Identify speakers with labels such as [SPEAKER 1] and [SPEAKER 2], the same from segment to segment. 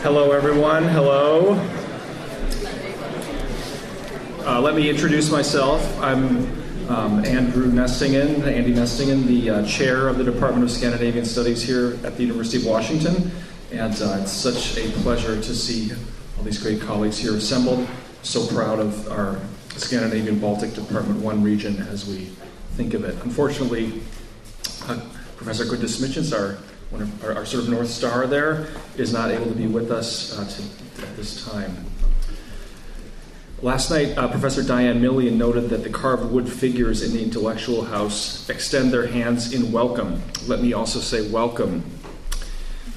[SPEAKER 1] Hello, everyone. Hello. Let me introduce myself. I'm Andy Nestingen, the chair of the Department of Scandinavian Studies here at the University of Washington. And it's such a pleasure to see all these great colleagues here assembled. So proud of our Scandinavian Baltic Department 1 region as we think of it. Unfortunately, Professor Gwinnett, our sort of North Star there, is not able to be with us at this time. Last night, Professor Diane Millian noted that the carved wood figures in the intellectual house extend their hands in welcome. Let me also say welcome.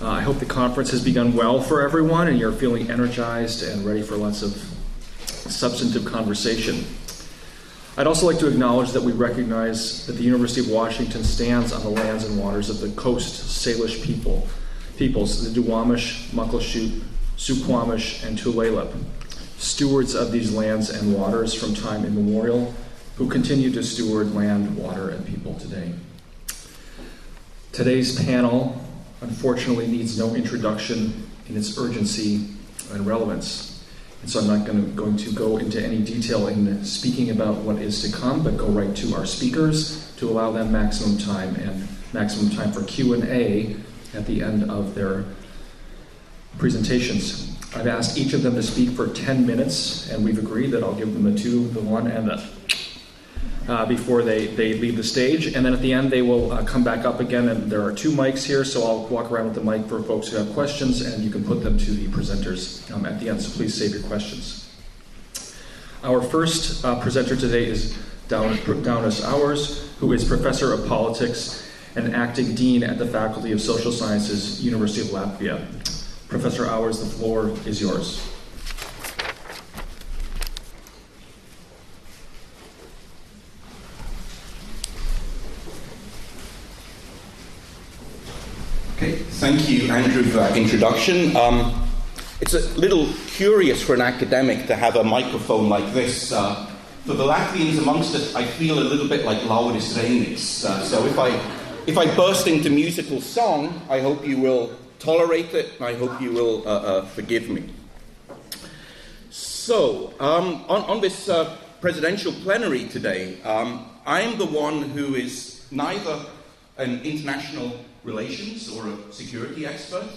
[SPEAKER 1] I hope the conference has begun well for everyone and you're feeling energized and ready for lots of substantive conversation. I'd also like to acknowledge that we recognize that the University of Washington stands on the lands and waters of the Coast Salish peoples, the Duwamish, Muckleshoot, Suquamish, and Tulalip, stewards of these lands and waters from time immemorial, who continue to steward land, water, and people today. Today's panel, unfortunately, needs no introduction in its urgency and relevance. And so I'm not going to go into any detail in speaking about what is to come, but go right to our speakers to allow them maximum time for Q&A at the end of their presentations. I've asked each of them to speak for 10 minutes, and we've agreed that I'll give them the one, and the before they leave the stage. And then at the end, they will come back up again, and there are 2 mics here, so I'll walk around with the mic for folks who have questions, and you can put them to the presenters at the end, so please save your questions. Our first presenter today is Daunis Auers, who is Professor of Politics and Acting Dean at the Faculty of Social Sciences, University of Latvia. Professor Auers, the floor is yours.
[SPEAKER 2] Okay, thank you, Andrew, for that introduction. It's a little curious for an academic to have a microphone like this. For the Latvians amongst us, I feel a little bit like Lauris Reinis. So if I burst into musical song, I hope you will tolerate it, and I hope you will forgive me. So, on this presidential plenary today, I am the one who is neither an international relations or a security expert,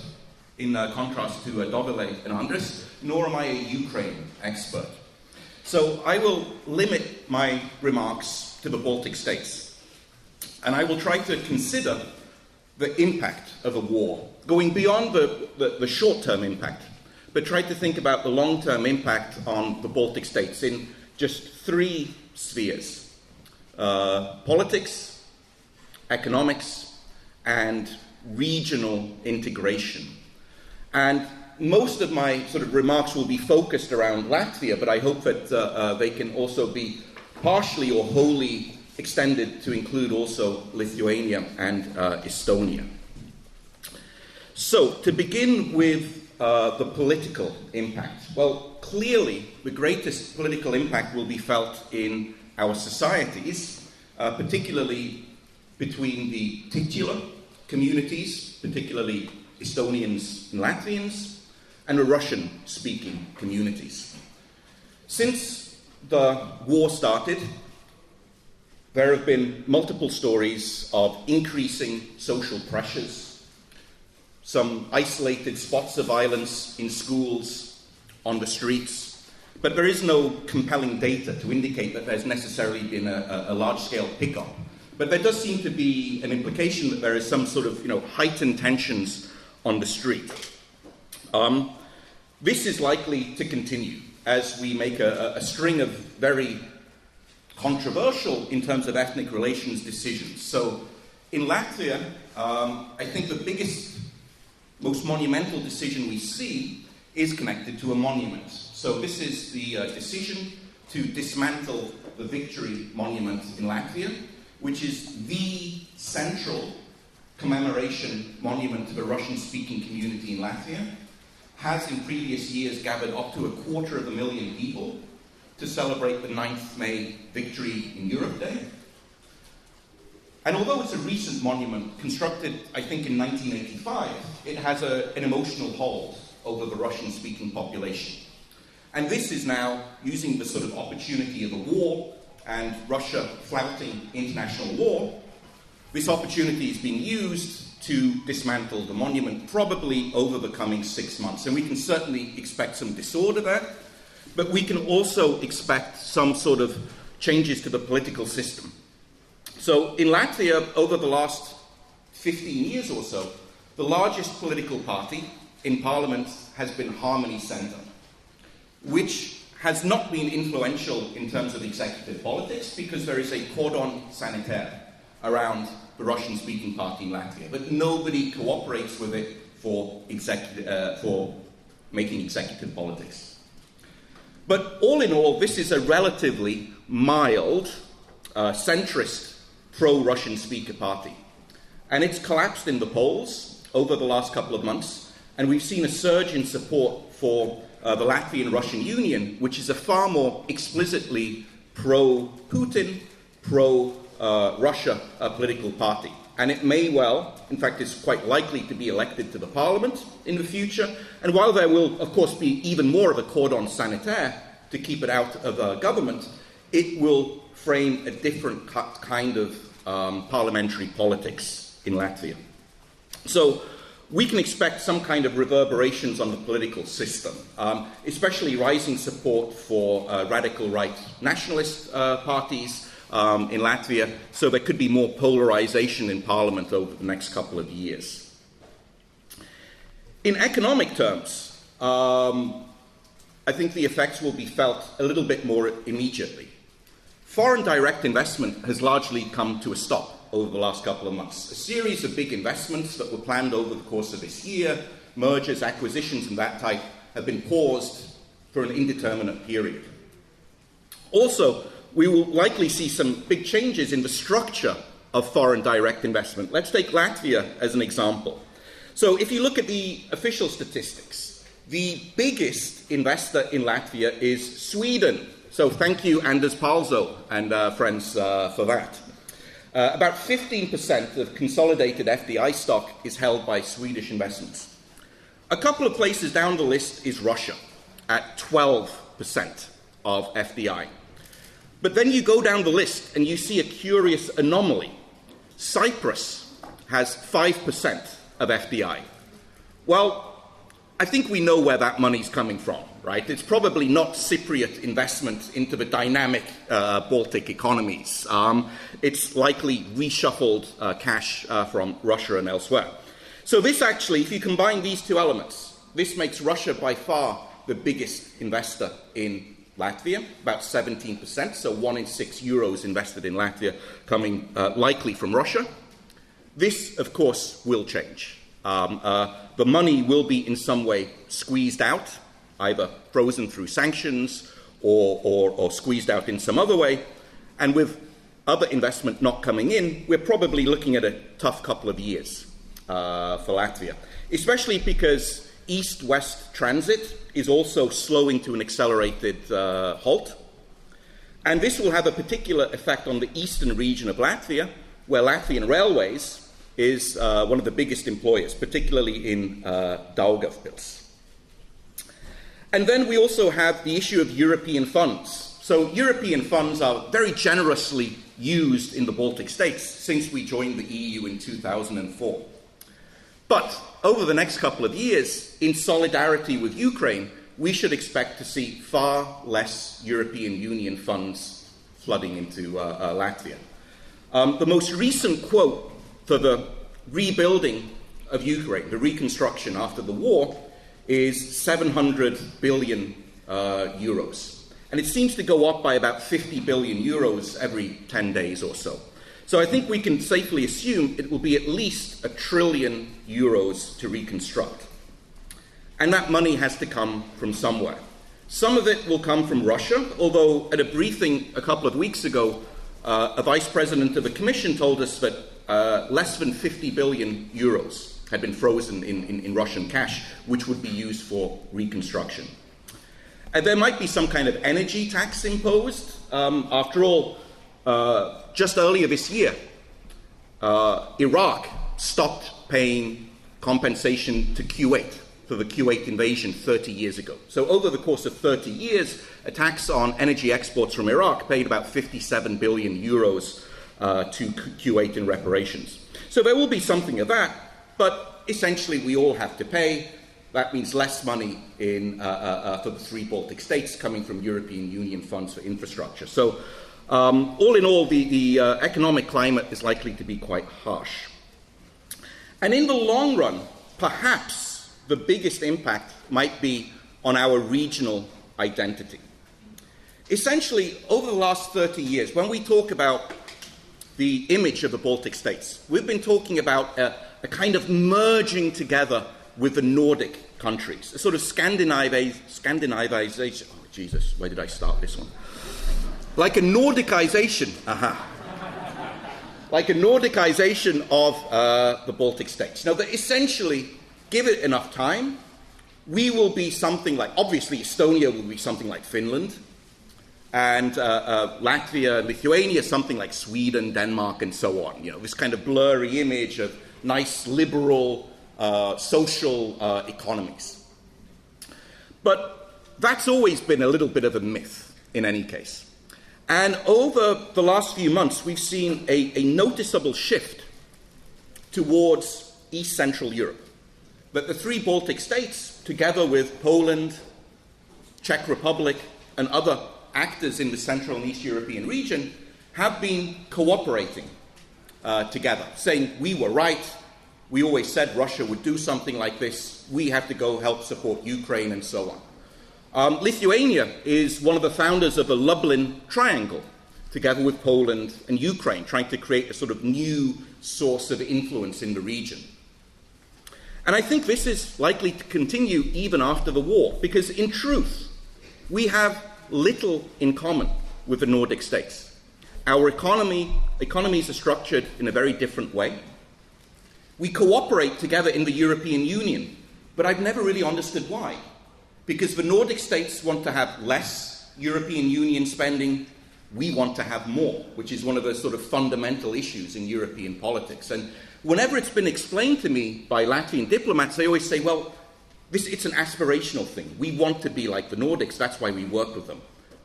[SPEAKER 2] in contrast to Dovilė and Andres, nor am I a Ukraine expert. So I will limit my remarks to the Baltic states, and I will try to consider the impact of a war, going beyond the short-term impact, but try to think about the long-term impact on the Baltic states in just 3 spheres: politics, economics, and regional integration. And most of my sort of remarks will be focused around Latvia, but I hope that they can also be partially or wholly extended to include also Lithuania and Estonia. So, to begin with the political impact. Well, clearly, the greatest political impact will be felt in our societies, particularly between the titular communities, particularly Estonians and Latvians, and the Russian-speaking communities. Since the war started, there have been multiple stories of increasing social pressures, some isolated spots of violence in schools, on the streets, but there is no compelling data to indicate that there's necessarily been a large-scale pickup. But there does seem to be an implication that there is some sort of, heightened tensions on the street. This is likely to continue as we make a string of very controversial, in terms of ethnic relations, decisions. So in Latvia, I think the biggest, most monumental decision we see is connected to a monument. So this is the decision to dismantle the Victory Monument in Latvia, which is the central commemoration monument to the Russian-speaking community in Latvia, has in previous years gathered up to 250,000 people to celebrate the 9th May Victory in Europe Day. And although it's a recent monument, constructed, I think, in 1985, it has an emotional hold over the Russian-speaking population. And this is now using the sort of opportunity of a war and Russia flouting international law. This opportunity is being used to dismantle the monument, probably over the coming 6 months. And we can certainly expect some disorder there, but we can also expect some sort of changes to the political system. So in Latvia, over the last 15 years or so, the largest political party in parliament has been Harmony Centre, which has not been influential in terms of executive politics because there is a cordon sanitaire around the Russian-speaking party in Latvia, but nobody cooperates with it for making executive politics. But all in all, this is a relatively mild, centrist, pro-Russian speaker party. And it's collapsed in the polls over the last couple of months, and we've seen a surge in support for the Latvian Russian Union, which is a far more explicitly pro-Putin, pro-Russia political party. And it may well, in fact, is quite likely to be elected to the parliament in the future. And while there will, of course, be even more of a cordon sanitaire to keep it out of government, it will frame a different kind of parliamentary politics in Latvia. So we can expect some kind of reverberations on the political system, especially rising support for radical right nationalist parties in Latvia, so there could be more polarization in parliament over the next couple of years. In economic terms, I think the effects will be felt a little bit more immediately. Foreign direct investment has largely come to a stop over the last couple of months. A series of big investments that were planned over the course of this year, mergers, acquisitions and that type, have been paused for an indeterminate period. Also, we will likely see some big changes in the structure of foreign direct investment. Let's take Latvia as an example. So if you look at the official statistics, the biggest investor in Latvia is Sweden. So thank you, Anders Palzo and friends, for that. About 15% of consolidated FDI stock is held by Swedish investments. A couple of places down the list is Russia, at 12% of FDI. But then you go down the list and you see a curious anomaly. Cyprus has 5% of FDI. Well, I think we know where that money's coming from, right? It's probably not Cypriot investment into the dynamic Baltic economies. It's likely reshuffled cash from Russia and elsewhere. So this actually, if you combine these two elements, this makes Russia by far the biggest investor in Latvia, about 17%, so 1 in 6 euros invested in Latvia coming likely from Russia. This, of course, will change. The money will be in some way squeezed out, either frozen through sanctions or squeezed out in some other way. And with other investment not coming in, we're probably looking at a tough couple of years for Latvia, especially because east-west transit is also slowing to an accelerated halt. And this will have a particular effect on the eastern region of Latvia, where Latvian Railways is one of the biggest employers, particularly in Daugavpils. And then we also have the issue of European funds. So European funds are very generously used in the Baltic states since we joined the EU in 2004. But over the next couple of years, in solidarity with Ukraine, we should expect to see far less European Union funds flooding into Latvia. The most recent quote for the rebuilding of Ukraine, the reconstruction after the war, is 700 billion euros. And it seems to go up by about 50 billion euros every 10 days or so. So I think we can safely assume it will be at least €1 trillion to reconstruct. And that money has to come from somewhere. Some of it will come from Russia, although at a briefing a couple of weeks ago, a vice president of the commission told us that less than 50 billion euros had been frozen in Russian cash, which would be used for reconstruction. And there might be some kind of energy tax imposed. After all, just earlier this year, Iraq stopped paying compensation to Kuwait for the Kuwait invasion 30 years ago. So over the course of 30 years, attacks on energy exports from Iraq paid about 57 billion euros to Kuwait in reparations. So there will be something of that, but essentially we all have to pay. That means less money for the three Baltic states coming from European Union funds for infrastructure. So all in all, the economic climate is likely to be quite harsh. And in the long run, perhaps the biggest impact might be on our regional identity. Essentially, over the last 30 years, when we talk about the image of the Baltic states, we've been talking about a kind of merging together with the Nordic countries, a sort of Scandinavization. Oh, Jesus, where did I start this one? Like a Nordicization. Like a Nordicization of the Baltic states. Now, that essentially, give it enough time, we will be something like, obviously, Estonia will be something like Finland, and Latvia, Lithuania, something like Sweden, Denmark, and so on. You know, this kind of blurry image of nice, liberal, social economies. But that's always been a little bit of a myth, in any case. And over the last few months, we've seen a noticeable shift towards East Central Europe. That the three Baltic states, together with Poland, Czech Republic, and other actors in the Central and East European region, have been cooperating together, saying, we were right, we always said Russia would do something like this, we have to go help support Ukraine, and so on. Lithuania is one of the founders of the Lublin Triangle, together with Poland and Ukraine, trying to create a sort of new source of influence in the region. And I think this is likely to continue even after the war, because in truth, we have little in common with the Nordic states. Our economies are structured in a very different way. We cooperate together in the European Union, but I've never really understood why. Because the Nordic states want to have less European Union spending, we want to have more, which is one of the sort of fundamental issues in European politics. And whenever it's been explained to me by Latvian diplomats, they always say, well, it's an aspirational thing. We want to be like the Nordics, that's why we work with them.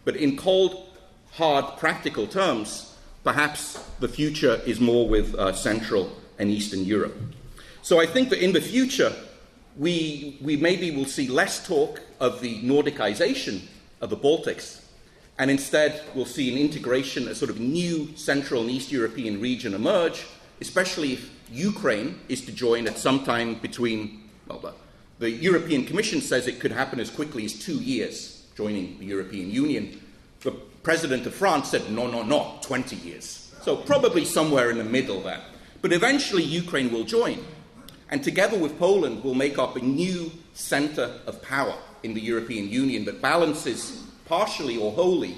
[SPEAKER 2] But in cold, hard, practical terms, perhaps the future is more with Central and Eastern Europe. So I think that in the future, we maybe will see less talk of the Nordicization of the Baltics, and instead we'll see an integration, a sort of new Central and East European region emerge, especially if Ukraine is to join at some time between, well, the European Commission says it could happen as quickly as 2 years, joining the European Union. The President of France said, no, 20 years. So probably somewhere in the middle there. But eventually Ukraine will join. And together with Poland, we'll make up a new center of power in the European Union that balances, partially or wholly,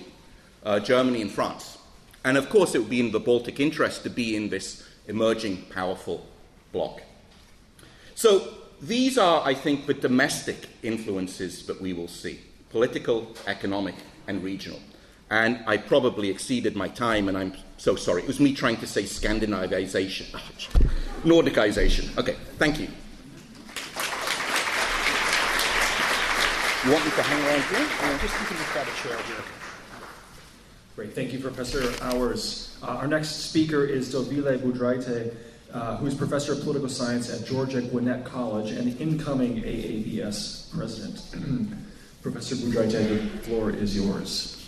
[SPEAKER 2] Germany and France. And of course, it would be in the Baltic interest to be in this emerging, powerful bloc. So these are, I think, the domestic influences that we will see: political, economic, and regional. And I probably exceeded my time, and I'm so sorry. It was me trying to say Scandinavization. Nordicization. Okay, thank you. You want me to hang around here?
[SPEAKER 3] Just you can just grab a chair here.
[SPEAKER 1] Great, thank you, Professor Auers. Our next speaker is Dovilė Budrytė, who is Professor of Political Science at Georgia Gwinnett College and incoming AABS President. Professor Budrytė, the floor is yours.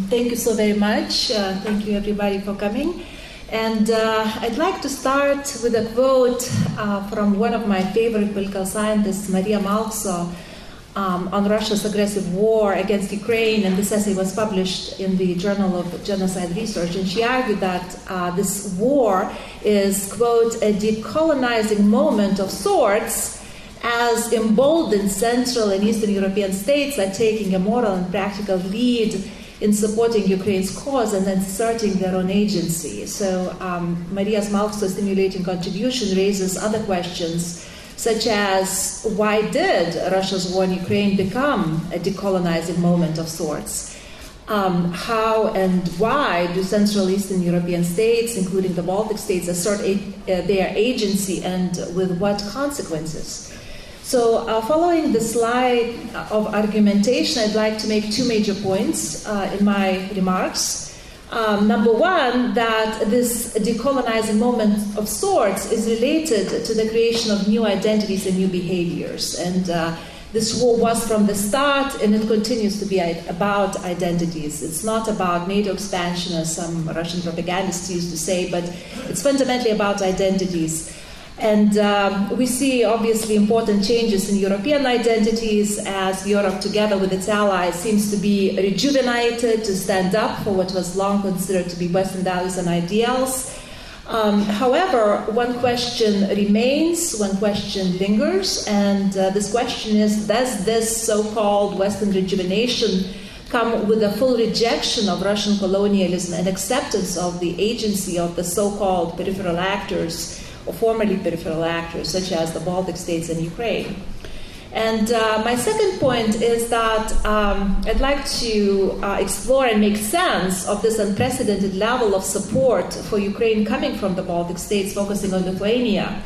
[SPEAKER 4] Thank you so very much. Thank you, everybody, for coming. And I'd like to start with a quote from one of my favorite political scientists, Maria Malza, on Russia's aggressive war against Ukraine. And this essay was published in the Journal of Genocide Research. And she argued that this war is, quote, a decolonizing moment of sorts, as emboldened Central and Eastern European states are taking a moral and practical lead in supporting Ukraine's cause and asserting their own agency. So Maria's Malza's stimulating contribution raises other questions, such as why did Russia's war in Ukraine become a decolonizing moment of sorts? How and why do Central Eastern European states, including the Baltic states, assert their agency, and with what consequences? So following the slide of argumentation, I'd like to make two major points in my remarks. Number one, that this decolonizing moment of sorts is related to the creation of new identities and new behaviors. And this war was from the start, and it continues to be about identities. It's not about NATO expansion, as some Russian propagandists used to say, but it's fundamentally about identities. And we see, obviously, important changes in European identities as Europe, together with its allies, seems to be rejuvenated to stand up for what was long considered to be Western values and ideals. However, one question remains, one question lingers, and this question is, does this so-called Western rejuvenation come with a full rejection of Russian colonialism and acceptance of the agency of the so-called peripheral actors, or formerly peripheral actors, such as the Baltic states and Ukraine? And my second point is that I'd like to explore and make sense of this unprecedented level of support for Ukraine coming from the Baltic states, focusing on Lithuania.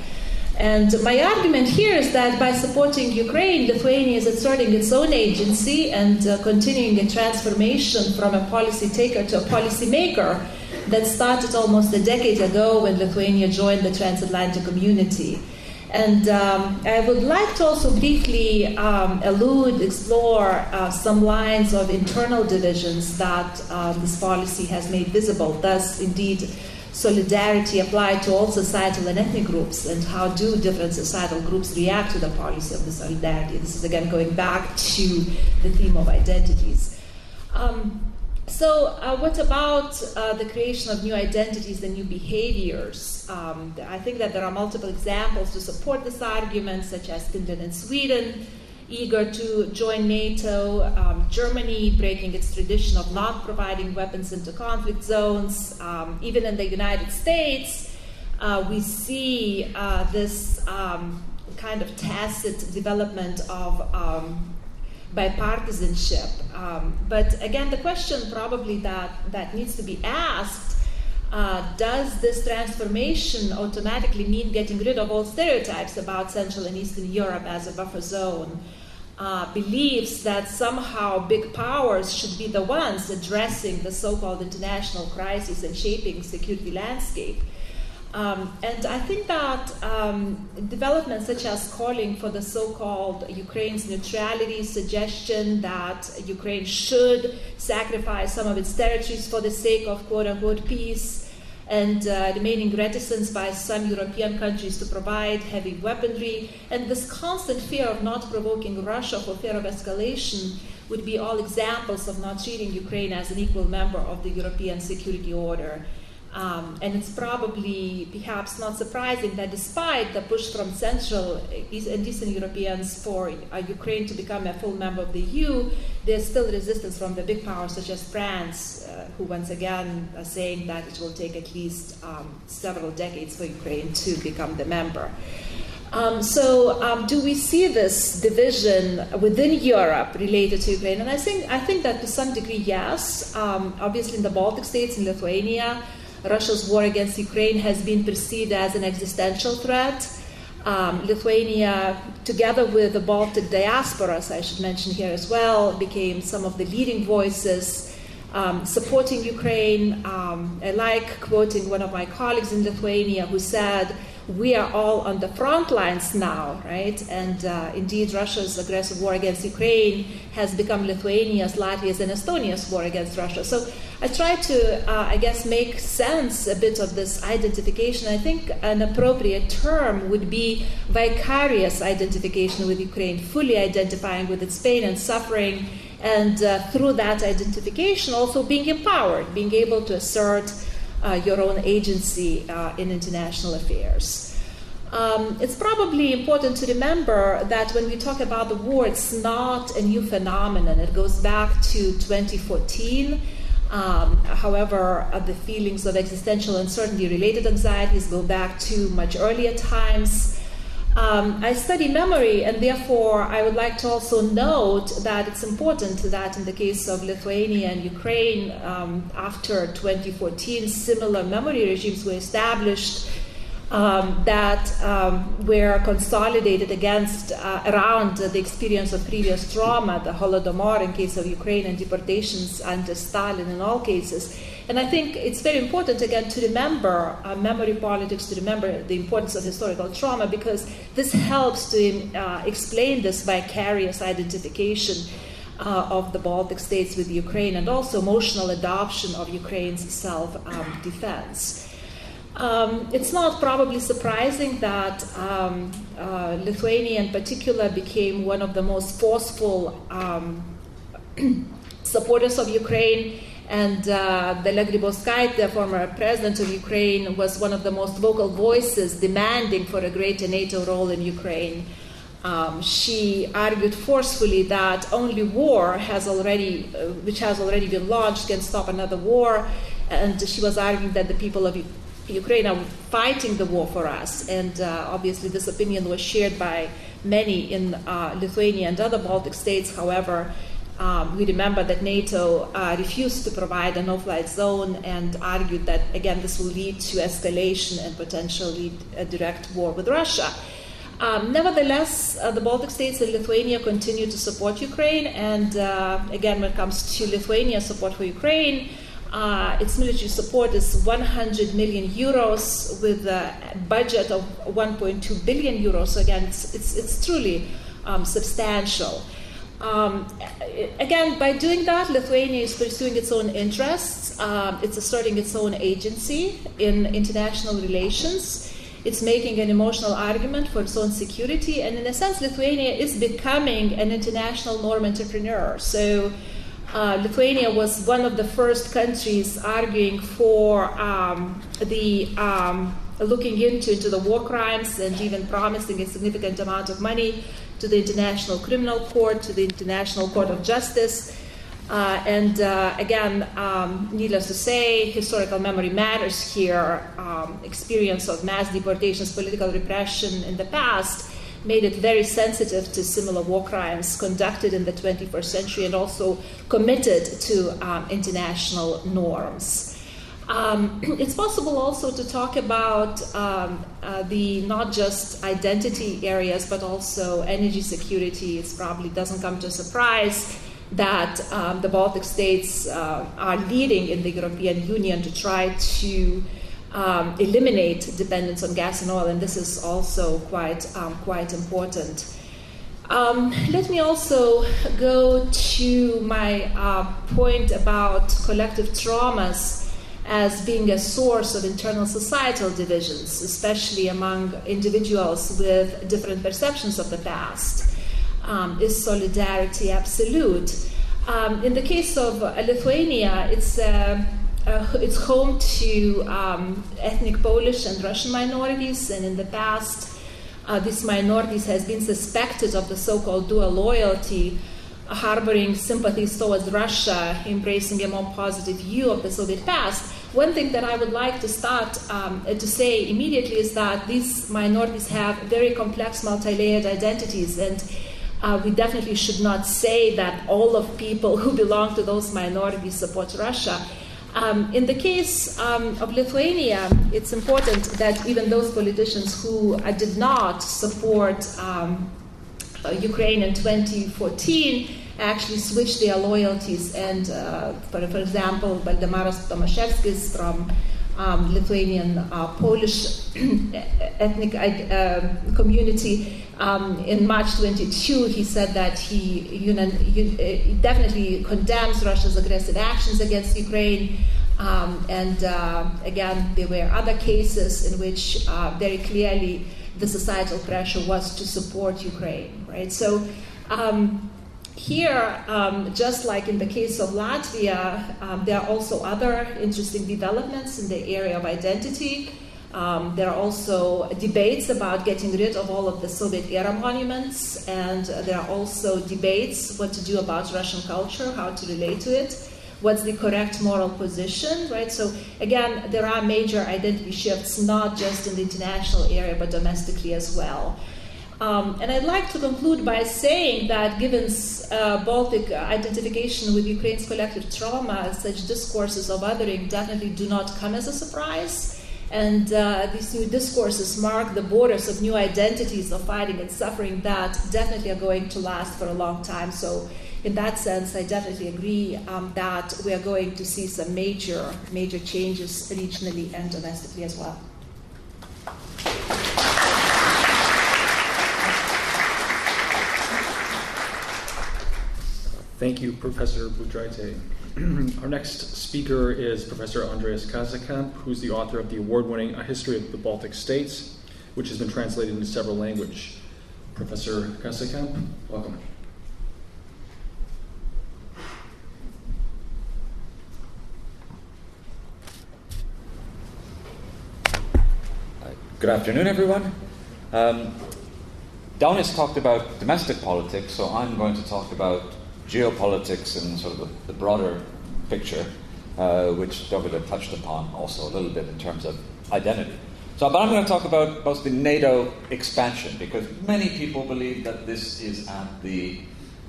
[SPEAKER 4] And my argument here is that by supporting Ukraine, Lithuania is asserting its own agency and continuing a transformation from a policy taker to a policy maker that started almost a decade ago when Lithuania joined the transatlantic community. And I would like to also briefly explore some lines of internal divisions that this policy has made visible. Does indeed solidarity apply to all societal and ethnic groups, and how do different societal groups react to the policy of the solidarity? This is again going back to the theme of identities. So what about the creation of new identities and new behaviors? I think that there are multiple examples to support this argument, such as Finland and Sweden, eager to join NATO, Germany breaking its tradition of not providing weapons into conflict zones. Even in the United States, we see this kind of tacit development of bipartisanship. But again, the question probably that needs to be asked, does this transformation automatically mean getting rid of all stereotypes about Central and Eastern Europe as a buffer zone? Beliefs that somehow big powers should be the ones addressing the so-called international crisis and shaping security landscape. And I think that developments such as calling for the so-called Ukraine's neutrality, suggestion that Ukraine should sacrifice some of its territories for the sake of quote-unquote peace, and remaining reticence by some European countries to provide heavy weaponry, and this constant fear of not provoking Russia for fear of escalation would be all examples of not treating Ukraine as an equal member of the European security order. And it's probably, perhaps not surprising that despite the push from Central and Eastern Europeans for Ukraine to become a full member of the EU, there's still resistance from the big powers such as France, who once again are saying that it will take at least several decades for Ukraine to become the member. So do we see this division within Europe related to Ukraine? And I think that to some degree, yes. Obviously in the Baltic states, in Lithuania, Russia's war against Ukraine has been perceived as an existential threat. Lithuania, together with the Baltic diasporas, I should mention here as well, became some of the leading voices supporting Ukraine. I like quoting one of my colleagues in Lithuania who said, "We are all on the front lines now," right? And indeed, Russia's aggressive war against Ukraine has become Lithuania's, Latvia's, and Estonia's war against Russia. So I try to, make sense a bit of this identification. I think an appropriate term would be vicarious identification with Ukraine, fully identifying with its pain and suffering, and through that identification also being empowered, being able to assert your own agency in international affairs. It's probably important to remember that when we talk about the war, it's not a new phenomenon. It goes back to 2014. However, the feelings of existential uncertainty related anxieties go back to much earlier times. I study memory, and therefore I would like to also note that it's important that in the case of Lithuania and Ukraine, after 2014, similar memory regimes were established that were consolidated around the experience of previous trauma, the Holodomor in case of Ukraine, and deportations under Stalin in all cases. And I think it's very important, again, to remember memory politics, to remember the importance of historical trauma, because this helps to explain this vicarious identification of the Baltic states with Ukraine, and also emotional adoption of Ukraine's self-defense. It's not probably surprising that Lithuania in particular became one of the most forceful supporters of Ukraine, and Dalia Grybauskaitė, the former president of Ukraine, was one of the most vocal voices demanding for a greater NATO role in Ukraine. She argued forcefully that only war which has already been launched, can stop another war, and she was arguing that the people of Ukraine are fighting the war for us, and obviously this opinion was shared by many in Lithuania and other Baltic states. However, we remember that NATO refused to provide a no-flight zone and argued that, again, this will lead to escalation and potentially a direct war with Russia. Nevertheless, the Baltic states and Lithuania continue to support Ukraine, and again, when it comes to Lithuania's support for Ukraine, its military support is 100 million euros with a budget of 1.2 billion euros. So again, it's truly substantial. Again, by doing that, Lithuania is pursuing its own interests. It's asserting its own agency in international relations. It's making an emotional argument for its own security. And in a sense, Lithuania is becoming an international norm entrepreneur. So Lithuania was one of the first countries arguing for looking into the war crimes, and even promising a significant amount of money to the International Criminal Court, to the International Court of Justice. Again, needless to say, historical memory matters here. Experience of mass deportations, political repression in the past made it very sensitive to similar war crimes conducted in the 21st century, and also committed to international norms. It's possible also to talk about the not just identity areas, but also energy security. It probably doesn't come to a surprise that the Baltic states are leading in the European Union to try to eliminate dependence on gas and oil, and this is also quite important. Let me also go to my point about collective traumas as being a source of internal societal divisions, especially among individuals with different perceptions of the past. Is solidarity absolute? In the case of Lithuania, it's home to ethnic Polish and Russian minorities, and in the past, these minorities has been suspected of the so-called dual loyalty, harboring sympathies towards Russia, embracing a more positive view of the Soviet past. One thing that I would like to start to say immediately is that these minorities have very complex, multi-layered identities, and we definitely should not say that all of people who belong to those minorities support Russia. In the case of Lithuania, it's important that even those politicians who did not support Ukraine in 2014 actually switched their loyalties, and for example, Valdemaras Tomaszewskis from Lithuanian Polish ethnic community, in March 22, he said that he definitely condemns Russia's aggressive actions against Ukraine. Again, there were other cases in which very clearly the societal pressure was to support Ukraine, right? So here, just like in the case of Latvia, there are also other interesting developments in the area of identity. There are also debates about getting rid of all of the Soviet-era monuments, and there are also debates what to do about Russian culture, how to relate to it, what's the correct moral position, right? So again, there are major identity shifts, not just in the international area, but domestically as well. And I'd like to conclude by saying that given Baltic identification with Ukraine's collective trauma, such discourses of othering definitely do not come as a surprise. And these new discourses mark the borders of new identities of fighting and suffering that definitely are going to last for a long time. So in that sense, I definitely agree that we are going to see some major changes regionally and domestically as well.
[SPEAKER 1] Thank you, Professor Budrytė. Our next speaker is Professor Andreas Kasekamp, who's the author of the award-winning A History of the Baltic States, which has been translated into several languages. Professor Kasekamp, welcome.
[SPEAKER 5] Good afternoon, everyone. Daunis talked about domestic politics, so I'm going to talk about geopolitics and sort of the broader picture, which Dovilė touched upon also a little bit in terms of identity. But I'm going to talk about mostly NATO expansion, because many people believe that this is at the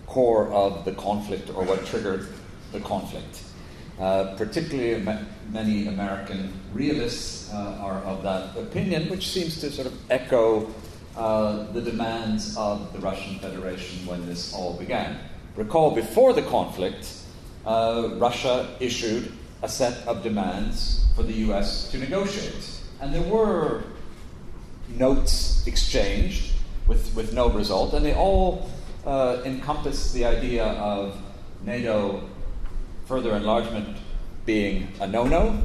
[SPEAKER 5] core of the conflict or what triggered the conflict. Particularly many American realists are of that opinion, which seems to sort of echo the demands of the Russian Federation when this all began. Recall, before the conflict, Russia issued a set of demands for the US to negotiate. And there were notes exchanged with no result, and they all encompass the idea of NATO further enlargement being a no-no,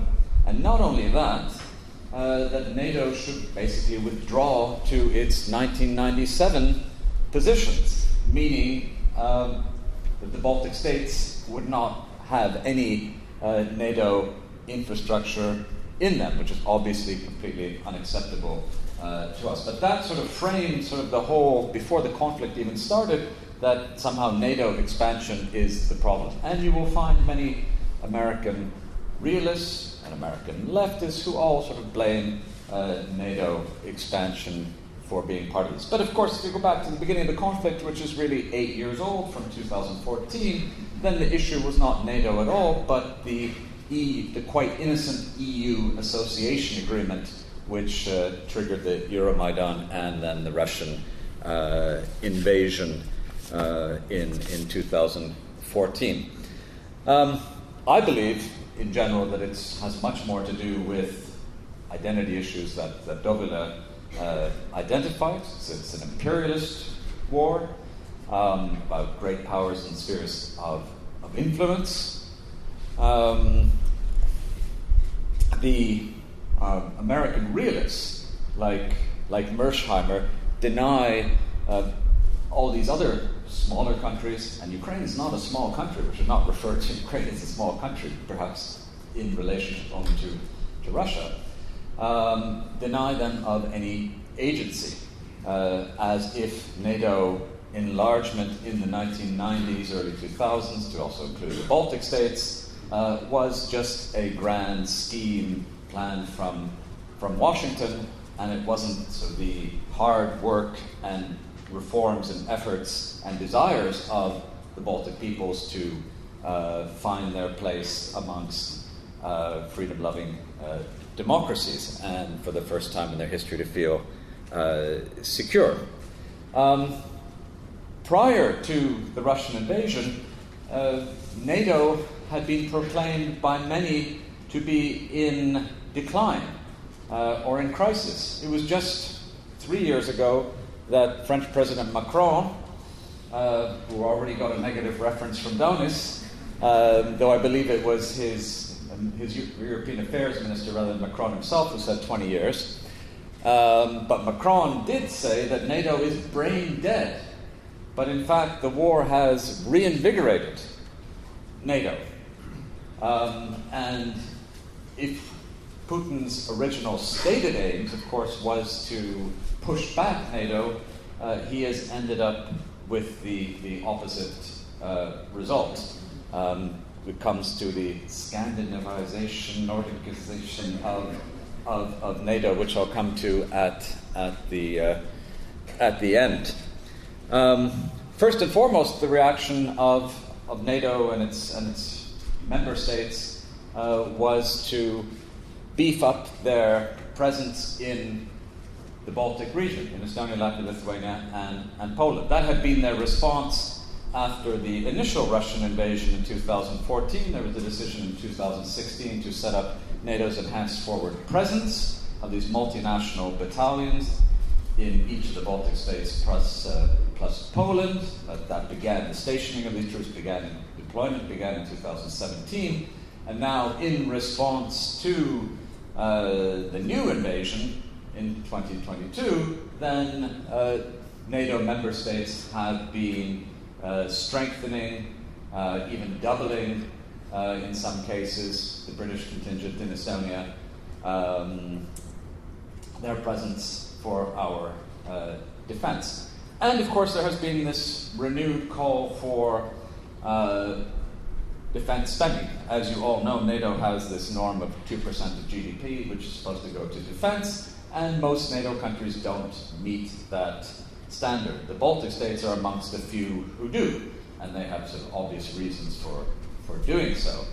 [SPEAKER 5] and not only that, that NATO should basically withdraw to its 1997 positions, meaning that the Baltic states would not have any NATO infrastructure in them, which is obviously completely unacceptable to us. But that sort of framed sort of the whole, before the conflict even started, that somehow NATO expansion is the problem. And you will find many American realists and American leftists who all sort of blame NATO expansion for being part of this. But of course, if you go back to the beginning of the conflict, which is really 8 years old, from 2014, then the issue was not NATO at all, but the quite innocent EU association agreement, which triggered the Euromaidan and then the Russian invasion in 2014. I believe, in general, that it has much more to do with identity issues that Dovilė identified. It's an imperialist war about great powers and spheres of influence. The American realists, like Mersheimer, deny all these other smaller countries, and Ukraine is not a small country. We should not refer to Ukraine as a small country, perhaps in relationship only to Russia. Deny them of any agency, as if NATO enlargement in the 1990s, early 2000s, to also include the Baltic states, was just a grand scheme planned from Washington, and it wasn't sort of the hard work and reforms and efforts and desires of the Baltic peoples to find their place amongst freedom-loving democracies, and for the first time in their history to feel secure. Prior to the Russian invasion, NATO had been proclaimed by many to be in decline or in crisis. It was just 3 years ago that French President Macron, who already got a negative reference from Daunis, though I believe it was his European Affairs Minister rather than Macron himself who said 20 years. But Macron did say that NATO is brain dead. But in fact, the war has reinvigorated NATO. And if Putin's original stated aims, of course, was to push back NATO, he has ended up with the opposite result. It comes to the Scandinavization, Nordicization of NATO, which I'll come to at the at the end. First and foremost, the reaction of NATO and its member states was to beef up their presence in the Baltic region, in Estonia, Latvia, Lithuania, and Poland. That had been their response after the initial Russian invasion in 2014. There was a decision in 2016 to set up NATO's enhanced forward presence of these multinational battalions in each of the Baltic states plus Poland. That began, the stationing of these troops deployment began in 2017. And now, in response to the new invasion in 2022, then NATO member states have been strengthening, even doubling in some cases, the British contingent in Estonia, their presence for our defense. And of course, there has been this renewed call for defense spending. As you all know, NATO has this norm of 2% of GDP, which is supposed to go to defense, and most NATO countries don't meet that standard. The Baltic states are amongst a few who do, and they have some obvious reasons for doing so.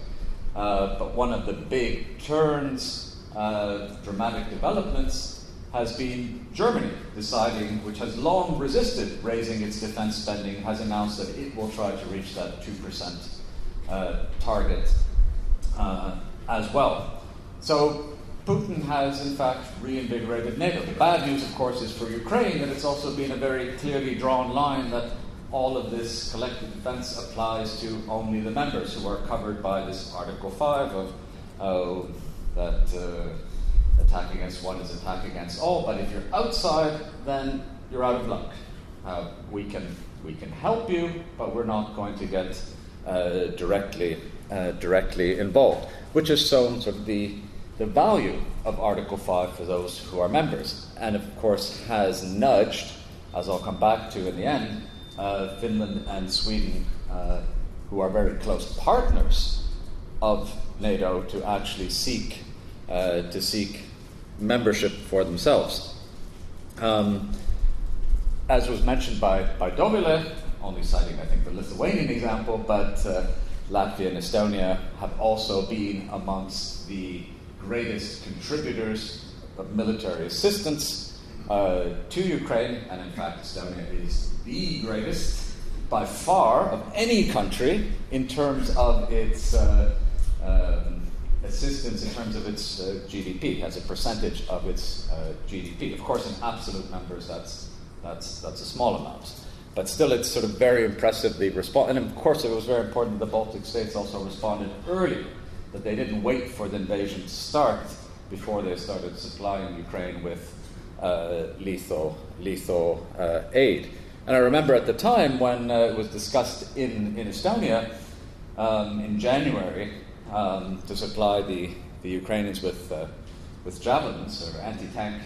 [SPEAKER 5] But one of the big turns, dramatic developments, has been Germany deciding, which has long resisted raising its defense spending, has announced that it will try to reach that 2% target as well. So Putin has, in fact, reinvigorated NATO. The bad news, of course, is for Ukraine that it's also been a very clearly drawn line that all of this collective defense applies to only the members who are covered by this Article 5 of that attack against one is attack against all. But if you're outside, then you're out of luck. We can help you, but we're not going to get directly involved, which has shown sort of the value of Article 5 for those who are members, and of course has nudged, as I'll come back to in the end, Finland and Sweden, who are very close partners of NATO, to actually seek membership for themselves. As was mentioned by Dovilė, only citing, I think, the Lithuanian example, but Latvia and Estonia have also been amongst the greatest contributors of military assistance to Ukraine, and in fact Estonia is the greatest by far of any country in terms of its assistance, in terms of its GDP, as a percentage of its GDP. Of course, in absolute numbers, that's a small amount. But still, it's sort of very impressively respond. And of course, it was very important that the Baltic states also responded early, that they didn't wait for the invasion to start before they started supplying Ukraine with lethal aid. And I remember at the time when it was discussed in Estonia in January to supply the Ukrainians with javelins or anti-tank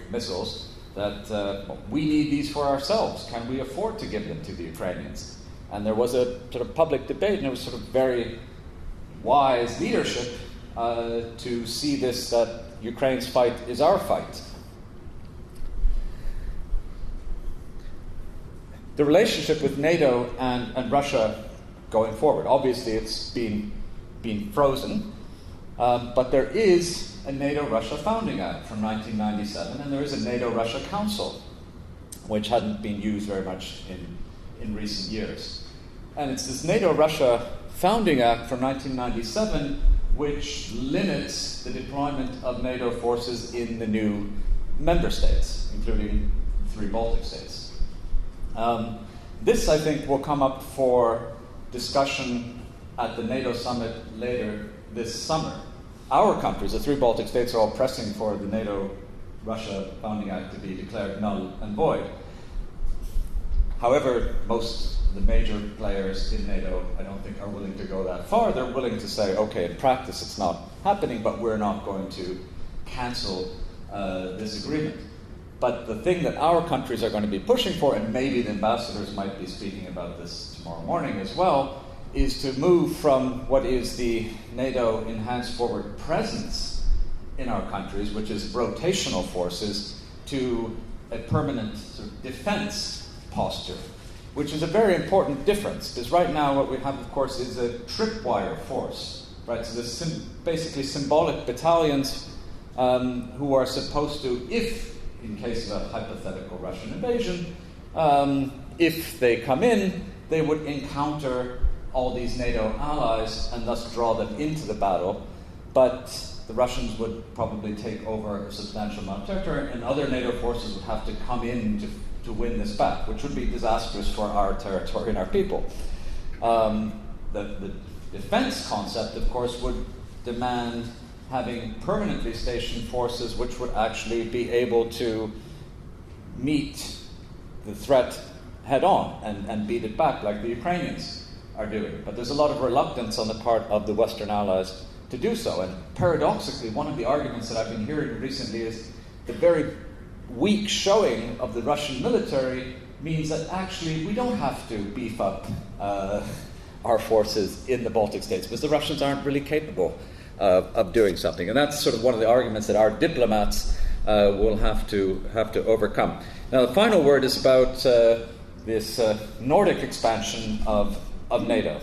[SPEAKER 5] missiles, that we need these for ourselves. Can we afford to give them to the Ukrainians? And there was a sort of public debate, and it was sort of very wise leadership to see this, that Ukraine's fight is our fight. The relationship with NATO and Russia going forward, obviously it's been frozen, but there is a NATO-Russia Founding Act from 1997, and there is a NATO-Russia Council, which hadn't been used very much in recent years. And it's this NATO-Russia Founding Act from 1997 which limits the deployment of NATO forces in the new member states, including the 3 Baltic states. This, I think, will come up for discussion at the NATO summit later this summer. Our countries, the 3 Baltic states, are all pressing for the NATO-Russia Founding Act to be declared null and void. However, most of the major players in NATO, I don't think, are willing to go that far. They're willing to say, okay, in practice it's not happening, but we're not going to cancel this agreement. But the thing that our countries are going to be pushing for, and maybe the ambassadors might be speaking about this tomorrow morning as well, is to move from what is the NATO enhanced forward presence in our countries, which is rotational forces, to a permanent sort of defense posture, which is a very important difference, because right now what we have, of course, is a tripwire force, right? So there's basically symbolic battalions who are supposed to, if, in case of a hypothetical Russian invasion, if they come in, they would encounter all these NATO allies and thus draw them into the battle, but the Russians would probably take over a substantial amount of territory, and other NATO forces would have to come in to win this back, which would be disastrous for our territory and our people. The defense concept, of course, would demand having permanently stationed forces which would actually be able to meet the threat head on and beat it back like the Ukrainians are doing. But there's a lot of reluctance on the part of the Western allies to do so. And paradoxically, one of the arguments that I've been hearing recently is the very weak showing of the Russian military means that actually we don't have to beef up our forces in the Baltic states because the Russians aren't really capable of doing something. And that's sort of one of the arguments that our diplomats will have to overcome. Now, the final word is about this Nordic expansion of NATO.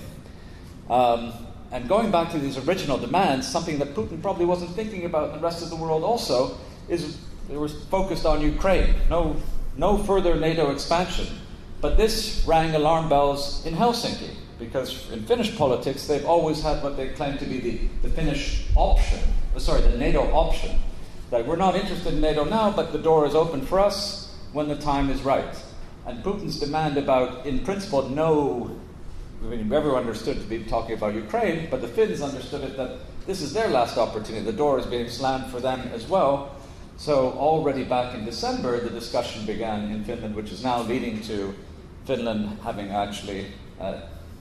[SPEAKER 5] And going back to these original demands, something that Putin probably wasn't thinking about, and the rest of the world also, is they were focused on Ukraine. No further NATO expansion. But this rang alarm bells in Helsinki, because in Finnish politics, they've always had what they claim to be the Finnish option, the NATO option. That we're not interested in NATO now, but the door is open for us when the time is right. And Putin's demand about, in principle, everyone understood to be talking about Ukraine, but the Finns understood it that this is their last opportunity. The door is being slammed for them as well. So already back in December, the discussion began in Finland, which is now leading to Finland having actually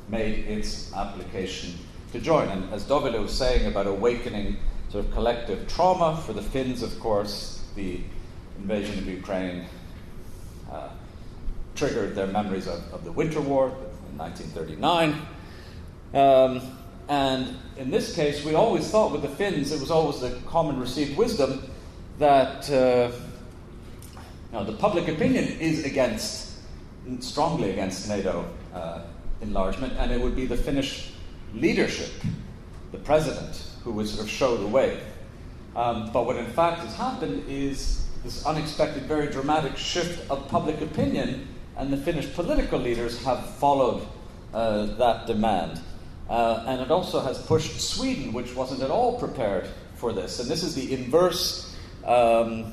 [SPEAKER 5] made its application to join. And as Dovilė was saying about awakening sort of collective trauma for the Finns, of course, the invasion of Ukraine triggered their memories of the Winter War in 1939. And in this case, we always thought with the Finns, it was always the common received wisdom that the public opinion is strongly against NATO enlargement, and it would be the Finnish leadership, the president, who would sort of show the way. But what in fact has happened is this unexpected, very dramatic shift of public opinion, and the Finnish political leaders have followed that demand. And it also has pushed Sweden, which wasn't at all prepared for this. And this is the inverse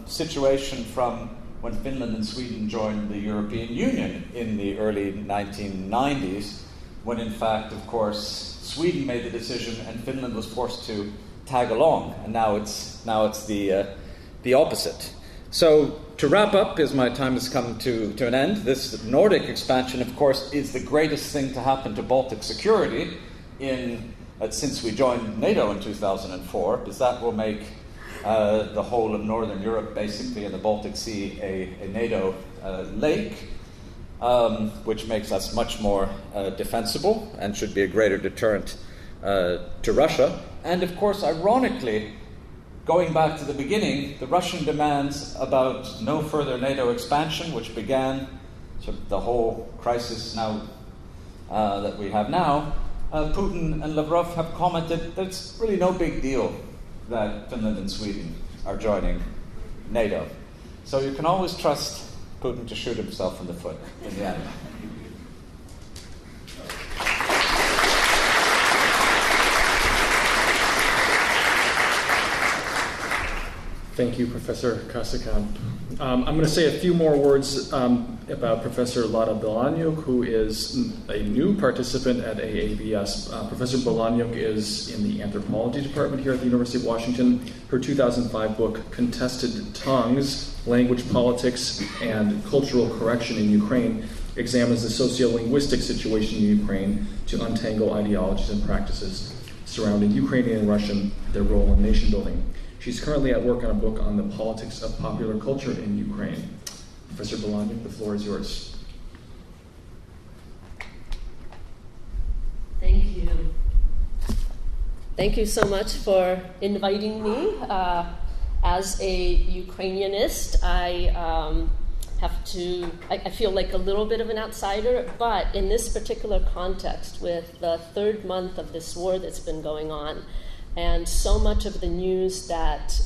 [SPEAKER 5] situation from when Finland and Sweden joined the European Union in the early 1990s, when in fact, of course, Sweden made the decision and Finland was forced to tag along. And now it's the opposite. So to wrap up, as my time has come to an end, this Nordic expansion, of course, is the greatest thing to happen to Baltic security since we joined NATO in 2004, because that will make the whole of Northern Europe, basically, and the Baltic Sea a NATO lake, which makes us much more defensible and should be a greater deterrent to Russia. And, of course, ironically, going back to the beginning, the Russian demands about no further NATO expansion, which began sort of the whole crisis now that we have now, Putin and Lavrov have commented that it's really no big deal that Finland and Sweden are joining NATO. So you can always trust Putin to shoot himself in the foot in the end.
[SPEAKER 1] Thank you, Professor Kasekamp. I'm going to say a few more words about Professor Laada Bilaniuk, who is a new participant at AABS. Professor Bilaniuk is in the anthropology department here at the University of Washington. Her 2005 book, Contested Tongues, Language, Politics, and Cultural Correction in Ukraine, examines the sociolinguistic situation in Ukraine to untangle ideologies and practices surrounding Ukrainian and Russian, their role in nation building. She's currently at work on a book on the politics of popular culture in Ukraine. Professor Bilaniuk, the floor is yours.
[SPEAKER 6] Thank you. Thank you so much for inviting me. As a Ukrainianist, I I feel like a little bit of an outsider, but in this particular context, with the third month of this war that's been going on, and so much of the news that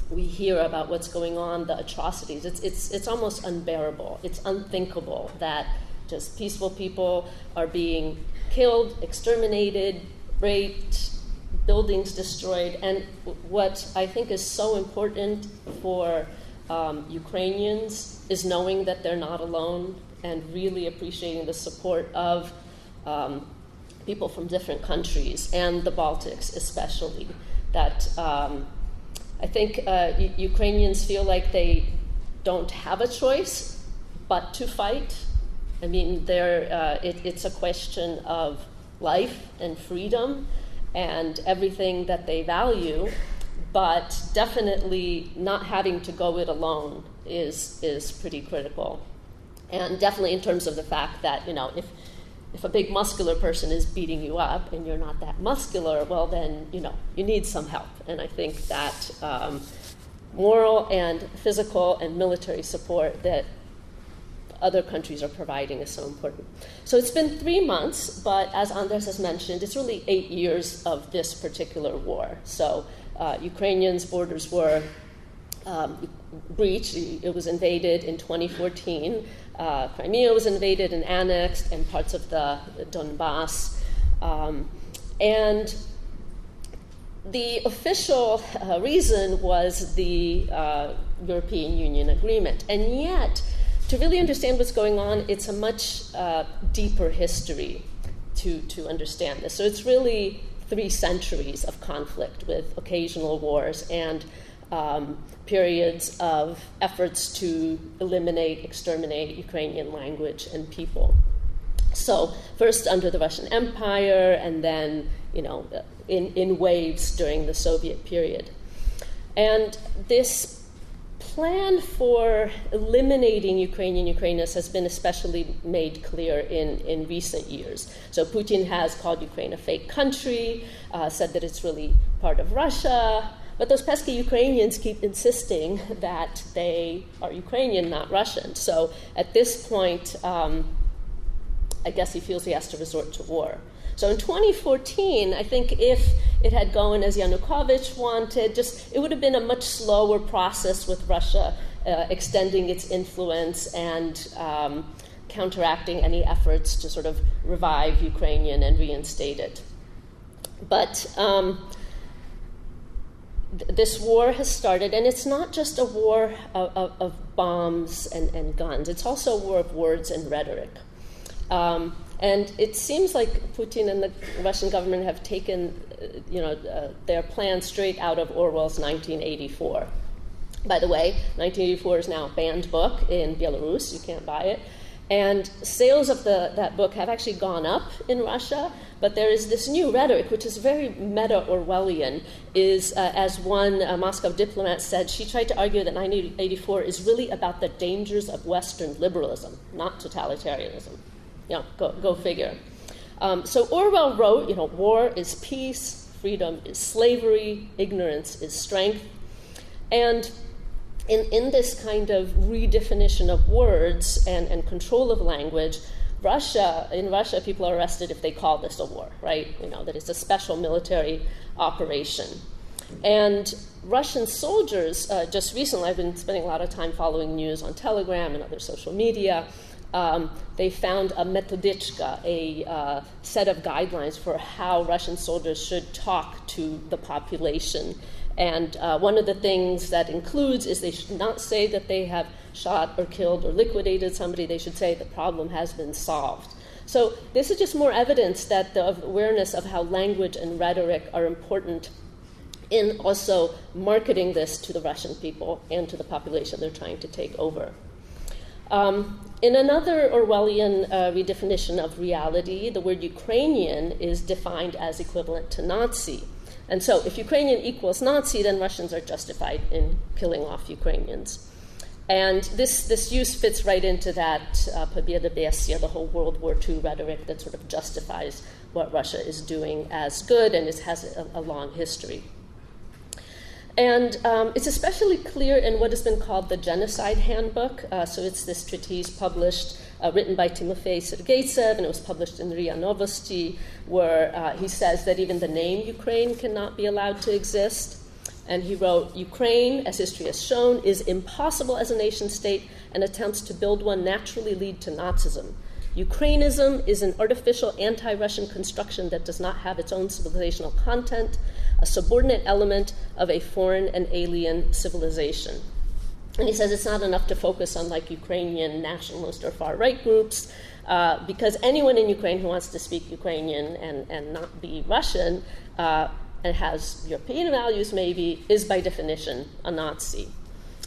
[SPEAKER 6] we hear about what's going on, the atrocities, it's almost unbearable. It's unthinkable that just peaceful people are being killed, exterminated, raped, buildings destroyed. And what I think is so important for Ukrainians is knowing that they're not alone and really appreciating the support of people from different countries and the Baltics especially. That I think Ukrainians feel like they don't have a choice but to fight. I mean, it's a question of life and freedom and everything that they value, but definitely not having to go it alone is pretty critical. And definitely in terms of the fact that, if a big muscular person is beating you up and you're not that muscular, well then, you need some help. And I think that moral and physical and military support that other countries are providing is so important. So it's been 3 months, but as Anders has mentioned, it's really 8 years of this particular war. So Ukrainians' borders were breached. It was invaded in 2014. Crimea was invaded and annexed, and parts of the Donbass. And the official reason was the European Union agreement. And yet, to really understand what's going on, it's a much deeper history to understand this. So it's really 3 centuries of conflict with occasional wars and periods of efforts to eliminate, exterminate Ukrainian language and people. So first under the Russian Empire, and then in waves during the Soviet period. And this plan for eliminating Ukrainianness has been especially made clear in recent years. So Putin has called Ukraine a fake country, said that it's really part of Russia, but those pesky Ukrainians keep insisting that they are Ukrainian, not Russian. So at this point, I guess he feels he has to resort to war. So in 2014, I think if it had gone as Yanukovych wanted, it would have been a much slower process with Russia extending its influence and counteracting any efforts to sort of revive Ukrainian and reinstate it. But this war has started, and it's not just a war of bombs and guns. It's also a war of words and rhetoric. And it seems like Putin and the Russian government have taken, their plan straight out of Orwell's 1984. By the way, 1984 is now a banned book in Belarus. You can't buy it. And sales of that book have actually gone up in Russia, but there is this new rhetoric, which is very meta-Orwellian, as one Moscow diplomat said, she tried to argue that 1984 is really about the dangers of Western liberalism, not totalitarianism. Go figure. So Orwell wrote, war is peace, freedom is slavery, ignorance is strength. And in this kind of redefinition of words and control of language, in Russia, people are arrested if they call this a war, right? That it's a special military operation. And Russian soldiers, just recently, I've been spending a lot of time following news on Telegram and other social media. They found a metodichka, a set of guidelines for how Russian soldiers should talk to the population. And one of the things that includes is they should not say that they have shot or killed or liquidated somebody. They should say the problem has been solved. So this is just more evidence that the awareness of how language and rhetoric are important in also marketing this to the Russian people and to the population they're trying to take over. In another Orwellian redefinition of reality, the word Ukrainian is defined as equivalent to Nazi. And so if Ukrainian equals Nazi, then Russians are justified in killing off Ukrainians. And this use fits right into that Побєда, the whole World War II rhetoric that sort of justifies what Russia is doing as good and has a long history. And it's especially clear in what has been called the Genocide Handbook. So it's this treatise published, written by Timofey Sergeytsev, and it was published in RIA Novosti, where he says that even the name Ukraine cannot be allowed to exist. And he wrote, Ukraine, as history has shown, is impossible as a nation-state, and attempts to build one naturally lead to Nazism. Ukrainism is an artificial anti-Russian construction that does not have its own civilizational content, a subordinate element of a foreign and alien civilization. And he says it's not enough to focus on like Ukrainian nationalist or far-right groups, because anyone in Ukraine who wants to speak Ukrainian and not be Russian and has European values maybe, is by definition a Nazi.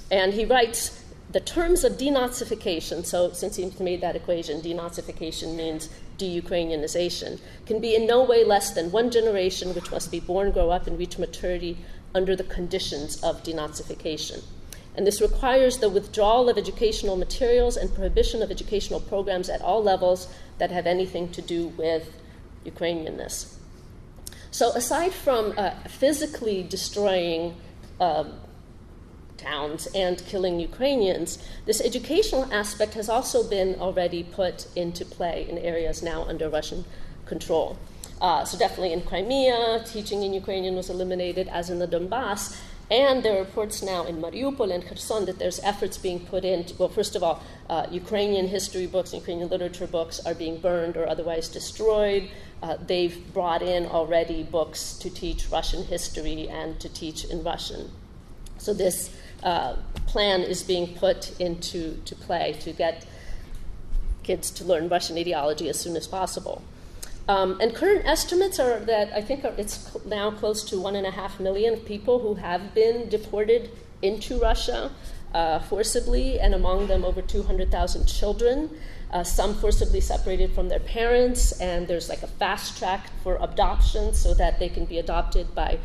[SPEAKER 6] And he writes, the terms of denazification, so since he made that equation, denazification means de-Ukrainianization, can be in no way less than one generation which must be born, grow up, and reach maturity under the conditions of denazification. And this requires the withdrawal of educational materials and prohibition of educational programs at all levels that have anything to do with Ukrainianness. So aside from physically destroying towns and killing Ukrainians, this educational aspect has also been already put into play in areas now under Russian control. So definitely in Crimea, teaching in Ukrainian was eliminated, as in the Donbass, and there are reports now in Mariupol and Kherson that there's efforts being put in, well, first of all, Ukrainian history books, Ukrainian literature books are being burned or otherwise destroyed. They've brought in already books to teach Russian history and to teach in Russian. So this plan is being put into play to get kids to learn Russian ideology as soon as possible. And current estimates are that I think it's now close to 1.5 million people who have been deported into Russia forcibly, and among them over 200,000 children, some forcibly separated from their parents, and there's like a fast track for adoption so that they can be adopted by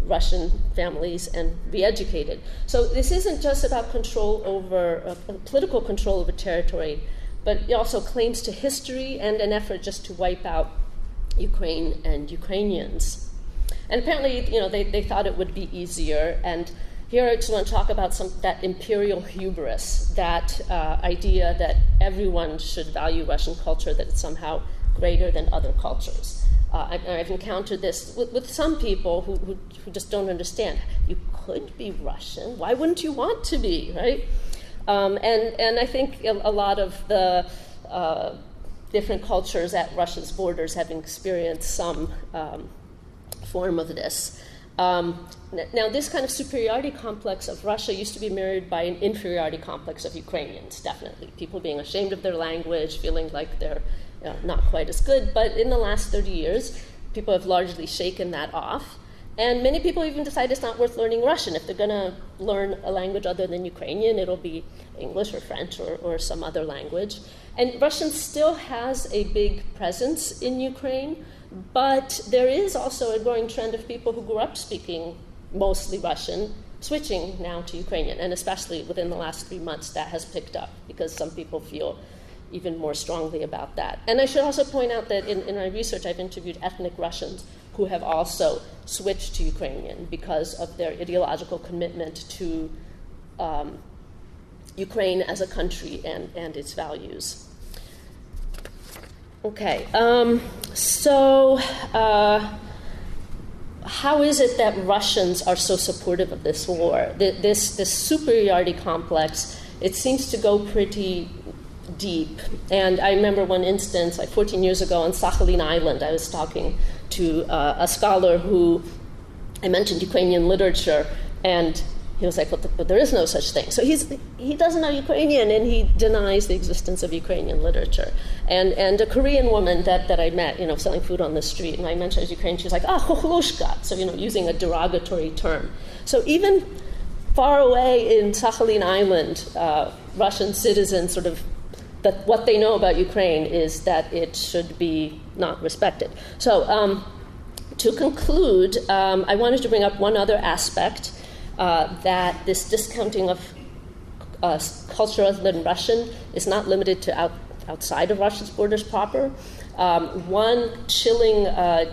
[SPEAKER 6] Russian families and re-educated. So this isn't just about control over, political control over territory, but it also claims to history and an effort just to wipe out Ukraine and Ukrainians. And apparently, they thought it would be easier. And here I just want to talk about that imperial hubris, that idea that everyone should value Russian culture, that it's somehow greater than other cultures. I've encountered this with some people who just don't understand. You could be Russian. Why wouldn't you want to be, right? And I think a lot of the different cultures at Russia's borders have experienced some form of this. Now, this kind of superiority complex of Russia used to be mirrored by an inferiority complex of Ukrainians, definitely. People being ashamed of their language, feeling like they're not quite as good. But in the last 30 years, people have largely shaken that off. And many people even decide it's not worth learning Russian. If they're going to learn a language other than Ukrainian, it'll be English or French or some other language. And Russian still has a big presence in Ukraine, but there is also a growing trend of people who grew up speaking mostly Russian switching now to Ukrainian. And especially within the last 3 months, that has picked up because some people feel even more strongly about that. And I should also point out that in my research, I've interviewed ethnic Russians who have also switched to Ukrainian because of their ideological commitment to Ukraine as a country and its values. Okay, so how is it that Russians are so supportive of this war? This superiority complex, it seems to go pretty deep. And I remember one instance, like 14 years ago on Sakhalin Island, I was talking to a scholar who, I mentioned Ukrainian literature, and he was like, but there is no such thing. So he doesn't know Ukrainian, and he denies the existence of Ukrainian literature. And a Korean woman that I met, selling food on the street, and I mentioned I was Ukrainian, she was like, khokhlushka, so, using a derogatory term. So even far away in Sakhalin Island, Russian citizens sort of, that what they know about Ukraine is that it should be not respected. So to conclude, I wanted to bring up one other aspect, that this discounting of culture other than Russian is not limited to outside of Russia's borders proper. One chilling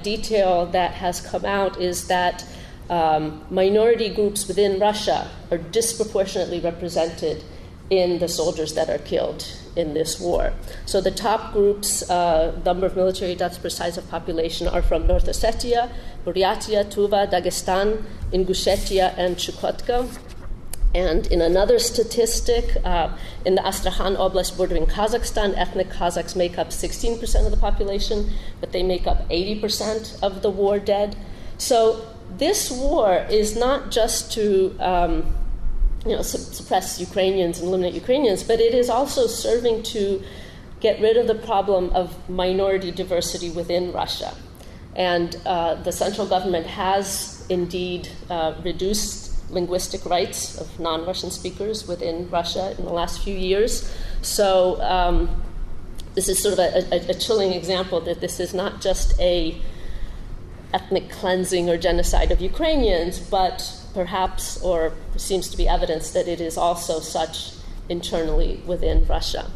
[SPEAKER 6] detail that has come out is that minority groups within Russia are disproportionately represented in the soldiers that are killed in this war. So the top groups, number of military deaths per size of population, are from North Ossetia, Buryatia, Tuva, Dagestan, Ingushetia, and Chukotka. And in another statistic, in the Astrakhan Oblast bordering Kazakhstan, ethnic Kazakhs make up 16% of the population, but they make up 80% of the war dead. So this war is not just to suppress Ukrainians and eliminate Ukrainians, but it is also serving to get rid of the problem of minority diversity within Russia. And the central government has indeed reduced linguistic rights of non-Russian speakers within Russia in the last few years. So this is sort of a chilling example that this is not just a ethnic cleansing or genocide of Ukrainians, but perhaps, or seems to be evidence that it is also such internally within Russia.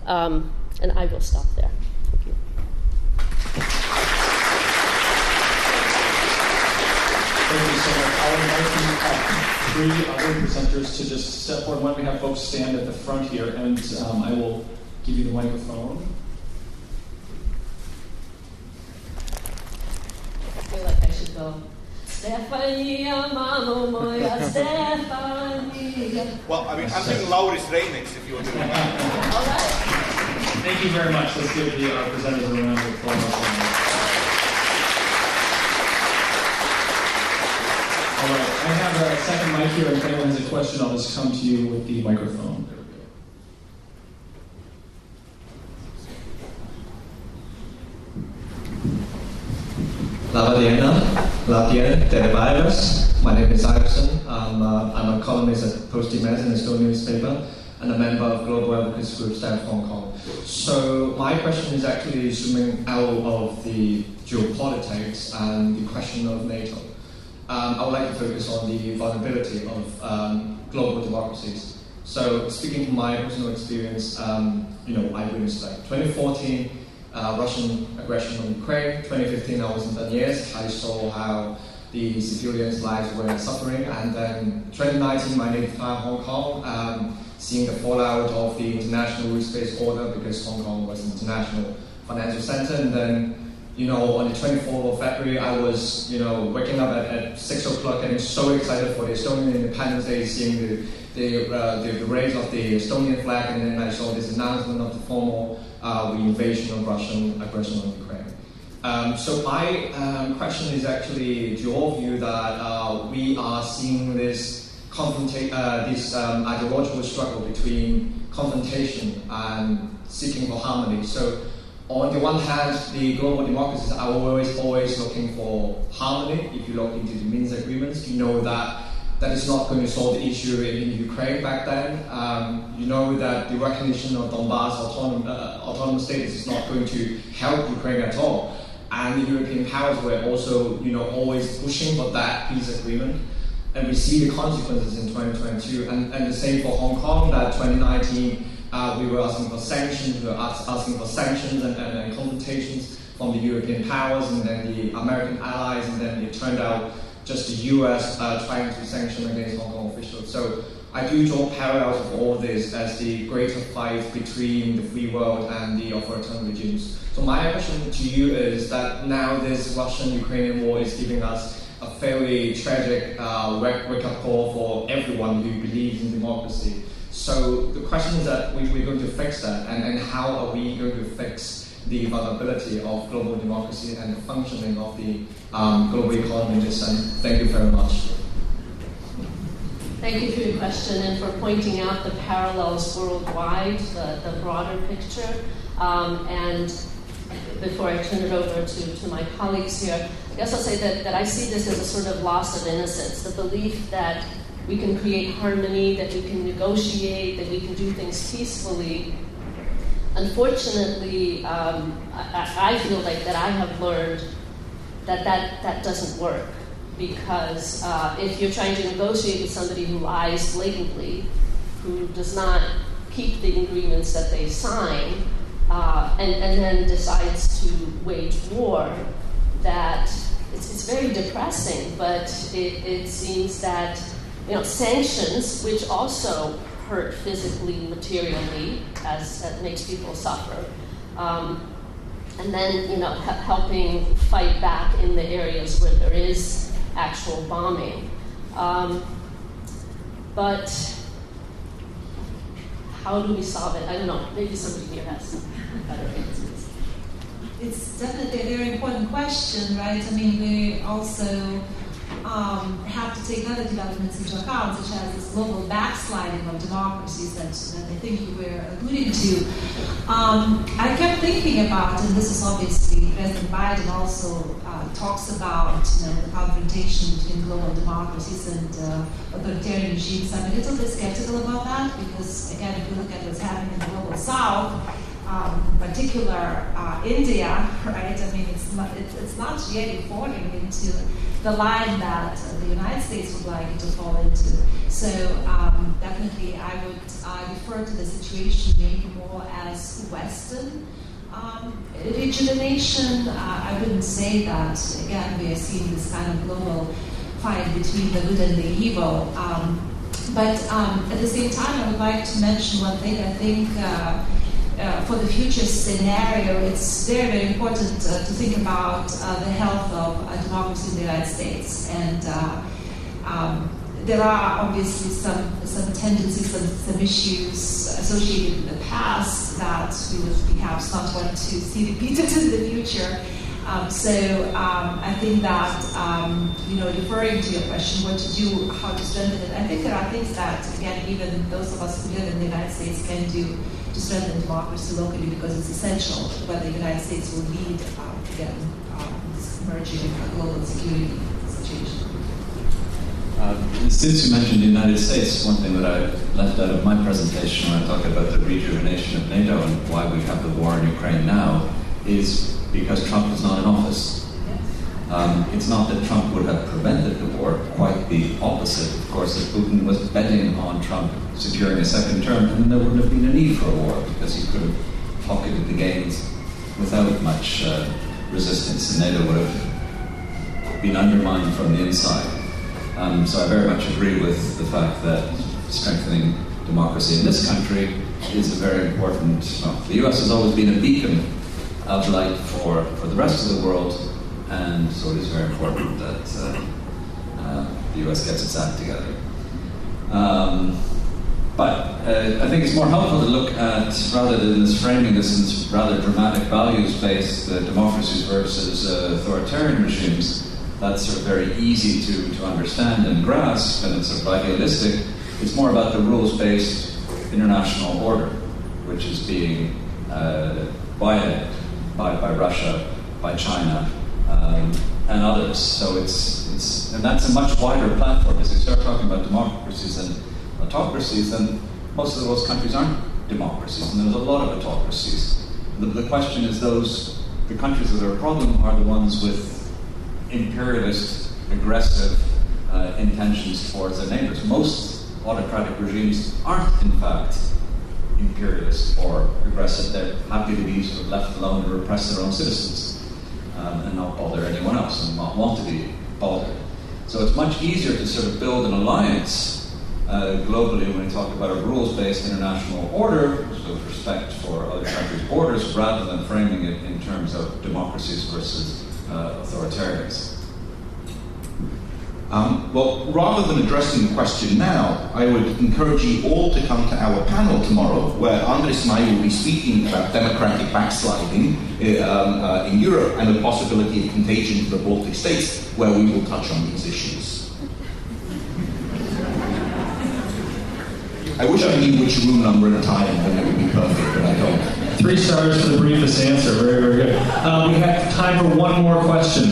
[SPEAKER 6] And I will stop there. Thank you.
[SPEAKER 1] Thank you so much. I'll invite three other presenters to just step forward. Why don't we have folks stand at the front here, and I will give you the microphone.
[SPEAKER 6] I feel like I should go, Stefania, mama moja, Stefania.
[SPEAKER 3] Well, I mean, I'm doing Laura's remix if you want to do that.
[SPEAKER 6] All right.
[SPEAKER 1] Thank you very much. Let's give our presenters a round of applause. All right, I have a second mic here, and if anyone has a question, I'll just come to you with the microphone. There we go.
[SPEAKER 7] Latvian, AABS. My name is Auers. I'm a columnist at Post-Dimas, an Estonian newspaper, and a member of global advocacy group Stand Hong Kong. So my question is actually zooming out of the geopolitics and the question of NATO. I would like to focus on the vulnerability of global democracies. So speaking from my personal experience, I witnessed 2014 Russian aggression on Ukraine. 2015 I was in Daunis. I saw how the civilians' lives were suffering, and then 2019 my native town Hong Kong, seeing the fallout of the international rules-based order because Hong Kong was an international financial center, and then on the 24th of February, I was, waking up at 6 o'clock, getting so excited for the Estonian Independence Day, seeing the raise of the Estonian flag, and then I saw this announcement of the formal invasion of Russian aggression on Ukraine. So my question is actually to your view that we are seeing this ideological struggle between confrontation and seeking for harmony. So on the one hand, the global democracies are always looking for harmony. If you look into the Minsk agreements, you know that is not going to solve the issue in Ukraine back then. You know that the recognition of Donbass autonomous status is not going to help Ukraine at all. And the European powers were also, always pushing for that peace agreement. And we see the consequences in 2022. And the same for Hong Kong, that 2019, we were asking for sanctions, and confrontations from the European powers and then the American allies, and then it turned out just the US trying to sanction against Hong Kong officials. So I do draw parallels of all this as the greater fight between the free world and the authoritarian regimes. So my question to you is that now this Russian-Ukrainian war is giving us a fairly tragic wake-up call for everyone who believes in democracy. So the question is that we're going to fix that, and how are we going to fix the vulnerability of global democracy and the functioning of the global economy in this sense? Thank you very much.
[SPEAKER 6] Thank you for your question and for pointing out the parallels worldwide, the broader picture. And before I turn it over to my colleagues here, I guess I'll say that I see this as a sort of loss of innocence, the belief that we can create harmony, that we can negotiate, that we can do things peacefully. Unfortunately, I feel like that I have learned that doesn't work, because if you're trying to negotiate with somebody who lies blatantly, who does not keep the agreements that they sign, and then decides to wage war, that it's very depressing, but it seems that, sanctions, which also hurt physically, materially, as that makes people suffer, and then, helping fight back in the areas where there is actual bombing. But how do we solve it? I don't know. Maybe somebody here has better answers.
[SPEAKER 4] It's definitely a very important question, right? I mean, we also have to take other developments into account, such as this global backsliding of democracies that I think you were alluding to. I kept thinking about, and this is obviously President Biden also talks about, the confrontation between global democracies and authoritarian regimes. I'm a little bit skeptical about that because, again, if you look at what's happening in the global South, in particular India, right? I mean, it's not really falling into the line that the United States would like it to fall into. So definitely, I would refer to the situation maybe more as Western rejuvenation. I wouldn't say that, again, we are seeing this kind of global fight between the good and the evil. But at the same time, I would like to mention one thing. I think for the future scenario, it's very, very important to think about the health of democracy in the United States. And there are obviously some tendencies, some issues associated with the past that we would perhaps not want to see repeated in the future. So I think that, referring to your question, what to do, how to strengthen it, I think there are things that, again, even those of us who live in the United States can do to strengthen democracy locally because it's essential whether the United States will lead, again, this emerging global security situation.
[SPEAKER 8] Since you mentioned the United States, one thing that I left out of my presentation when I talk about the rejuvenation of NATO and why we have the war in Ukraine now is because Trump is not in office. It's not that Trump would have prevented the war, quite the opposite. Of course, if Putin was betting on Trump securing a second term, then there wouldn't have been a need for a war because he could have pocketed the gains without much resistance, and NATO would have been undermined from the inside. So I very much agree with the fact that strengthening democracy in this country is a very important. The US has always been a beacon of light for the rest of the world, and so it is very important that the US gets its act together. But I think it's more helpful to look at, rather than this framing this in this rather dramatic values-based democracies versus authoritarian regimes. That's sort of very easy to understand and grasp, and it's sort of idealistic. It's more about the rules-based international order, which is being violated by Russia, by China, and others. So and that's a much wider platform. As we start talking about democracies and autocracies, then most of the world's countries aren't democracies, and there's a lot of autocracies. The question is the countries that are a problem are the ones with imperialist, aggressive intentions towards their neighbors. Most autocratic regimes aren't, in fact, imperialist or aggressive. They're happy to be sort of left alone and repress their own citizens and not bother anyone else and not want to be bothered. So it's much easier to sort of build an alliance globally when we talk about a rules-based international order, with respect for other countries' borders, rather than framing it in terms of democracies versus authoritarians.
[SPEAKER 9] Well, rather than addressing the question now, I would encourage you all to come to our panel tomorrow, where Andris and I will be speaking about democratic backsliding in Europe and the possibility of contagion to the Baltic states, where we will touch on these issues. I wish I knew which room number and time, then it would be perfect, but I don't.
[SPEAKER 1] 3 stars for the briefest answer. Very, very good. We have time for one more question.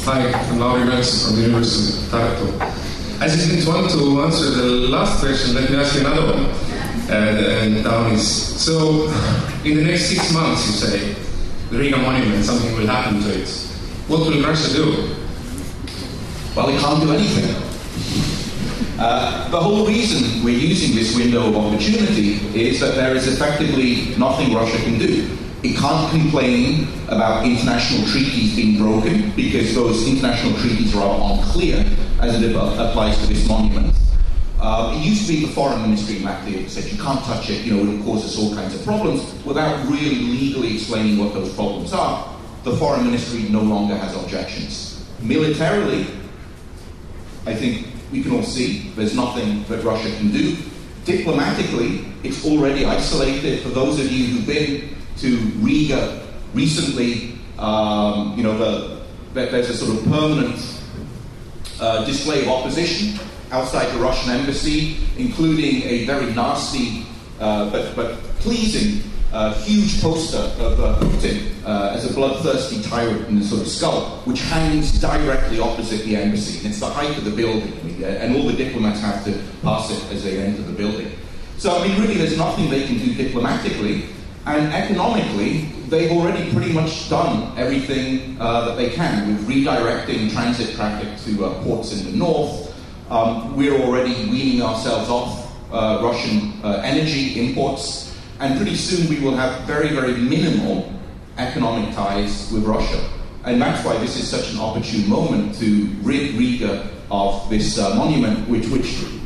[SPEAKER 10] Hi, I'm Auers from the University of Tartu. I just didn't want to answer the last question. Let me ask you another one. And Daunis. So, in the next 6 months, you say, the Riga monument, something will happen to it. What will Russia do?
[SPEAKER 9] Well, it can't do anything. The whole reason we're using this window of opportunity is that there is effectively nothing Russia can do. It can't complain about international treaties being broken, because those international treaties are unclear as it applies to this monument. It used to be the foreign ministry in Latvia that said you can't touch it, it will cause us all kinds of problems, without really legally explaining what those problems are. The foreign ministry no longer has objections. Militarily, I think we can all see there's nothing that Russia can do. Diplomatically, it's already isolated. For those of you who've been to Riga recently, there's a sort of permanent display of opposition outside the Russian embassy, including a very nasty but pleasing huge poster of Putin as a bloodthirsty tyrant in the sort of skull, which hangs directly opposite the embassy. And it's the height of the building, and all the diplomats have to pass it as they enter the building. So, really, there's nothing they can do diplomatically, and economically, they've already pretty much done everything that they can with redirecting transit traffic to ports in the north. We're already weaning ourselves off Russian energy imports. And pretty soon we will have very, very minimal economic ties with Russia. And that's why this is such an opportune moment to rid Riga of this monument, which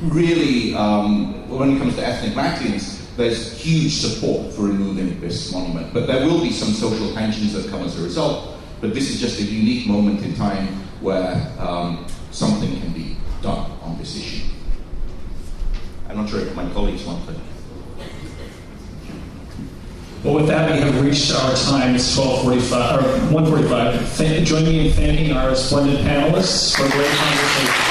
[SPEAKER 9] really, when it comes to ethnic Latvians, there's huge support for removing this monument. But there will be some social tensions that come as a result. But this is just a unique moment in time where something can be done on this issue. I'm not sure if my colleagues want to.
[SPEAKER 1] Well, with that, we have reached our time. It's 1:45. Join me in thanking our splendid panelists for a great conversation.